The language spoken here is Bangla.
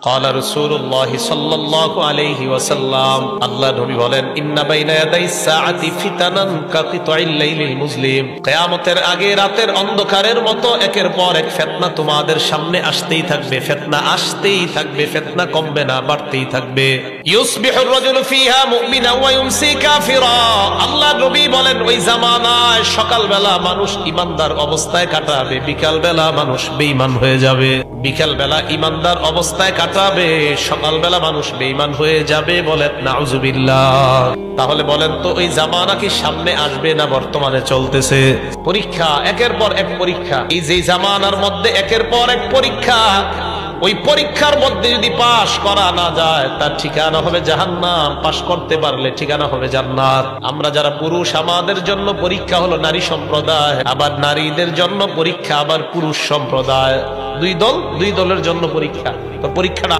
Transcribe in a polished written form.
قال رسول الله صلى الله عليه وسلم আল্লাহ নবী বলেন ইন্না বাইনা ইয়াদাই সাআতি ফিতানান কাকিতাইল লাইলিল মুসলিম কিয়ামতের আগে রাতের অন্ধকারের মতো একের পর এক ফিতনা তোমাদের সামনে আসতেই থাকবে ফিতনা কমবে না বাড়তেই থাকবে ইউসবিহুর রাজুলু ফিহা মুমিনা ওয়া ইউমসি কাফিরা আল্লাহ নবী বলেন ওই জামানায় সকালবেলা মানুষ ঈমানদার অবস্থায় কাটাবে বিকালবেলা মানুষ বেঈমান হয়ে যাবে বিকালবেলা ঈমানদার অবস্থায় কাটাবে সকালবেলা মানুষ বেঈমান হয়ে যাবে বলেন নাউজুবিল্লাহ। তাহলে বলেন তো ওই জামানা কি সামনে আসবে না বর্তমানে চলতেছে? পরীক্ষা একের পর এক পরীক্ষা, এই যে জামানার মধ্যে একের পর এক পরীক্ষা, ওই পরীক্ষার মধ্যে যদি পাশ করা না যায় তার ঠিকানা হবে জাহান্নাম, পাশ করতে পারলে ঠিকানা হবে জান্নাত। আমরা যারা পুরুষ আমাদের জন্য পরীক্ষা হলো নারী সম্প্রদায়, আবার নারীদের জন্য পরীক্ষা আবার পুরুষ সম্প্রদায়, দুই দলের জন্য পরীক্ষা। তো পরীক্ষাটা